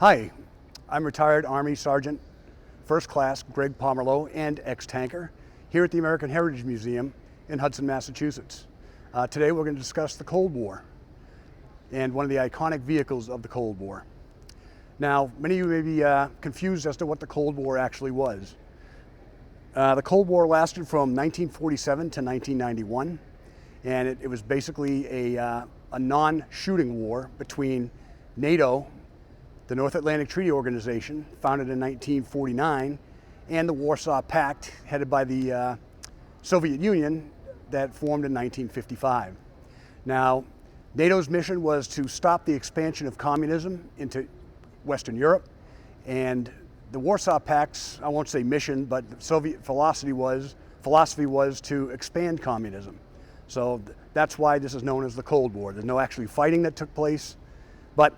Hi, I'm retired Army Sergeant First Class Gregg Pomerleau and ex-tanker here at the American Heritage Museum in Hudson, Massachusetts. Today we're going to discuss the Cold War and one of the iconic vehicles of the Cold War. Now, many of you may be confused as to what the Cold War actually was. The Cold War lasted from 1947 to 1991, and it was basically a non-shooting war between NATO, the North Atlantic Treaty Organization, founded in 1949, and the Warsaw Pact, headed by the Soviet Union, that formed in 1955. Now, NATO's mission was to stop the expansion of communism into Western Europe, and the Warsaw Pact's, I won't say mission, but the Soviet philosophy was to expand communism. So that's why this is known as the Cold War. There's no actually fighting that took place, but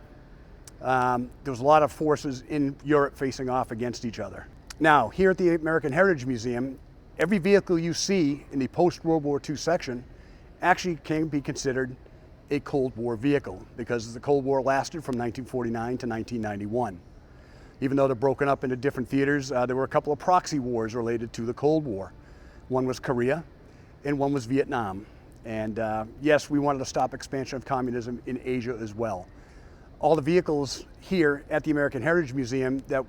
there was a lot of forces in Europe facing off against each other. Now, here at the American Heritage Museum, every vehicle you see in the post-World War II section actually can be considered a Cold War vehicle, because the Cold War lasted from 1949 to 1991. Even though they're broken up into different theaters, there were a couple of proxy wars related to the Cold War. One was Korea and one was Vietnam. And yes, we wanted to stop expansion of communism in Asia as well. All the vehicles here at the American Heritage Museum that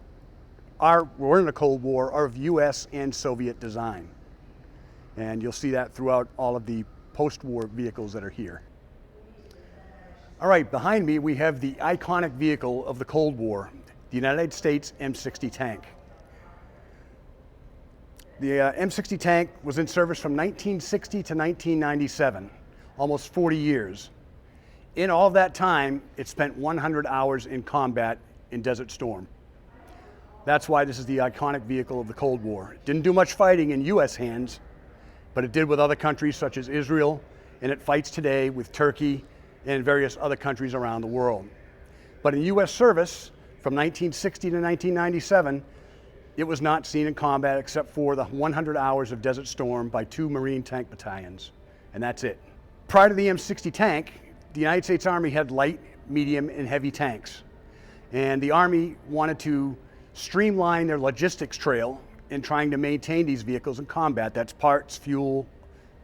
were in the Cold War are of US and Soviet design. And you'll see that throughout all of the post-war vehicles that are here. All right, behind me we have the iconic vehicle of the Cold War, the United States M60 Tank. The M60 Tank was in service from 1960 to 1997, almost 40 years. In all of that time, it spent 100 hours in combat in Desert Storm. That's why this is the iconic vehicle of the Cold War. It didn't do much fighting in US hands, but it did with other countries such as Israel, and it fights today with Turkey and various other countries around the world. But in US service, from 1960 to 1997, it was not seen in combat except for the 100 hours of Desert Storm by 2 Marine tank battalions, and that's it. Prior to the M60 tank, the United States Army had light, medium, and heavy tanks. And the Army wanted to streamline their logistics trail in trying to maintain these vehicles in combat. That's parts, fuel,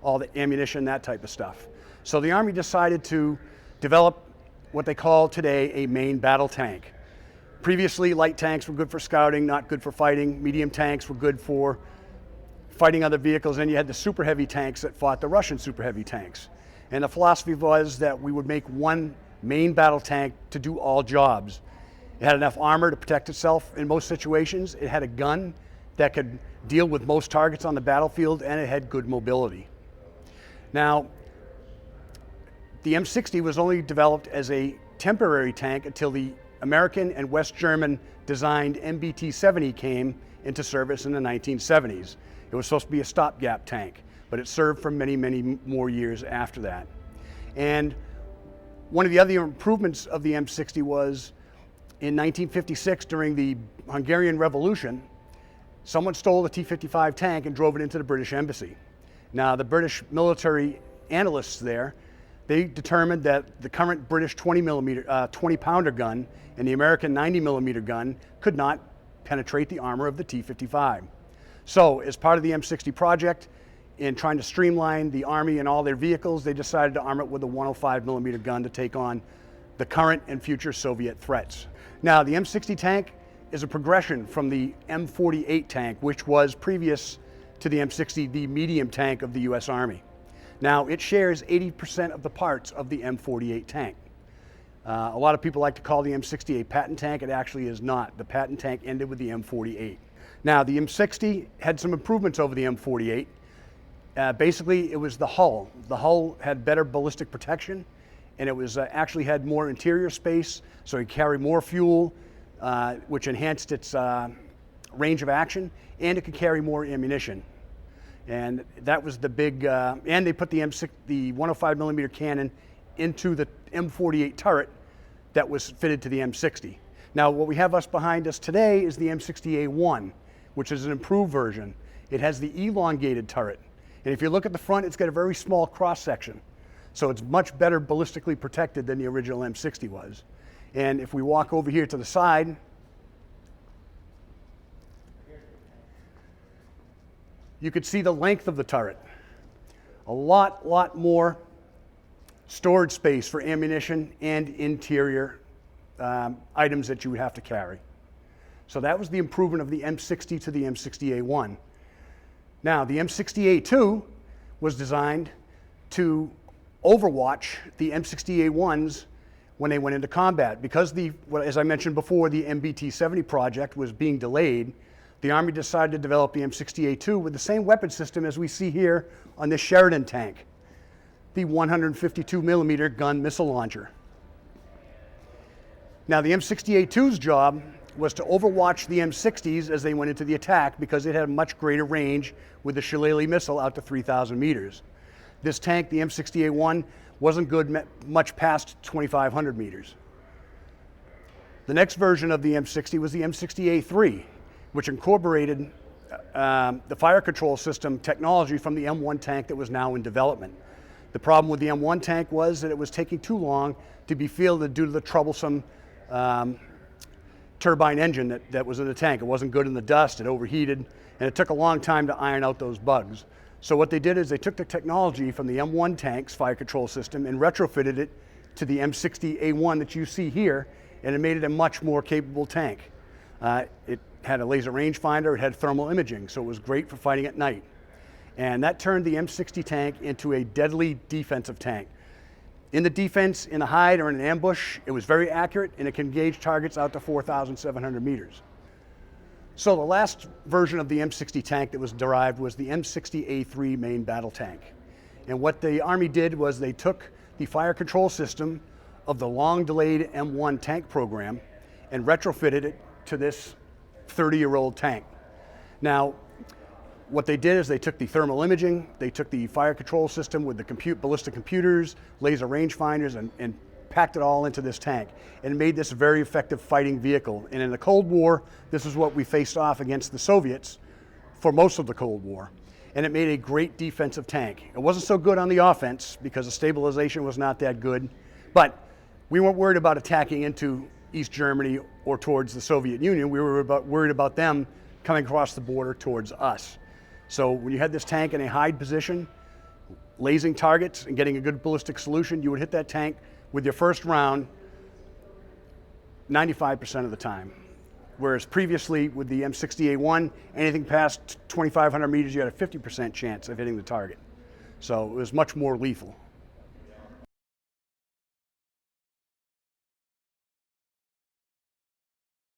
all the ammunition, that type of stuff. So the Army decided to develop what they call today a main battle tank. Previously, light tanks were good for scouting, not good for fighting. Medium tanks were good for fighting other vehicles. And you had the super heavy tanks that fought the Russian super heavy tanks. And the philosophy was that we would make one main battle tank to do all jobs. It had enough armor to protect itself in most situations. It had a gun that could deal with most targets on the battlefield, and it had good mobility. Now, the M60 was only developed as a temporary tank until the American and West German designed MBT-70 came into service in the 1970s. It was supposed to be a stopgap tank, but it served for many, many more years after that. And one of the other improvements of the M60 was in 1956, during the Hungarian Revolution, someone stole the T-55 tank and drove it into the British Embassy. Now, the British military analysts there, they determined that the current British 20-pounder gun and the American 90-millimeter gun could not penetrate the armor of the T-55. So, as part of the M60 project, in trying to streamline the Army and all their vehicles, they decided to arm it with a 105-millimeter gun to take on the current and future Soviet threats. Now, the M60 tank is a progression from the M48 tank, which was previous to the M60, the medium tank of the US Army. Now, it shares 80% of the parts of the M48 tank. A lot of people like to call the M60 a patent tank. It actually is not. The patent tank ended with the M48. Now, the M60 had some improvements over the M48. Basically, it was the hull. The hull had better ballistic protection, and it was actually had more interior space, so it carried more fuel, which enhanced its range of action, and it could carry more ammunition. And that was the big, and they put the 105-millimeter cannon into the M48 turret that was fitted to the M60. Now, what we have behind us today is the M60A1, which is an improved version. It has the elongated turret. And if you look at the front, it's got a very small cross section. So it's much better ballistically protected than the original M60 was. And if we walk over here to the side, you could see the length of the turret. A lot more storage space for ammunition and interior items that you would have to carry. So that was the improvement of the M60 to the M60A1. Now, the M60A2 was designed to overwatch the M60A1s when they went into combat. Because as I mentioned before, the MBT-70 project was being delayed, the Army decided to develop the M60A2 with the same weapon system as we see here on this Sheridan tank, the 152 millimeter gun missile launcher. Now, the M60A2's job was to overwatch the M60s as they went into the attack because it had a much greater range with the Shillelagh missile out to 3,000 meters. This tank, the M60A1, wasn't good much past 2,500 meters. The next version of the M60 was the M60A3, which incorporated the fire control system technology from the M1 tank that was now in development. The problem with the M1 tank was that it was taking too long to be fielded due to the troublesome turbine engine that was in the tank. It wasn't good in the dust, it overheated, and it took a long time to iron out those bugs. So what they did is they took the technology from the M1 tank's fire control system and retrofitted it to the M60A1 that you see here, and it made it a much more capable tank. It had a laser rangefinder, it had thermal imaging, so it was great for fighting at night. And that turned the M60 tank into a deadly defensive tank. In the defense, in a hide, or in an ambush, it was very accurate, and it can engage targets out to 4,700 meters. So the last version of the M60 tank that was derived was the M60A3 main battle tank. And what the Army did was they took the fire control system of the long-delayed M1 tank program and retrofitted it to this 30-year-old tank. Now, what they did is they took the thermal imaging, they took the fire control system with the ballistic computers, laser rangefinders, and packed it all into this tank and made this a very effective fighting vehicle. And in the Cold War, this is what we faced off against the Soviets for most of the Cold War. And it made a great defensive tank. It wasn't so good on the offense because the stabilization was not that good, but we weren't worried about attacking into East Germany or towards the Soviet Union. We were worried about them coming across the border towards us. So when you had this tank in a hide position, lasing targets and getting a good ballistic solution, you would hit that tank with your first round 95% of the time. Whereas previously with the M60A1, anything past 2,500 meters, you had a 50% chance of hitting the target. So it was much more lethal.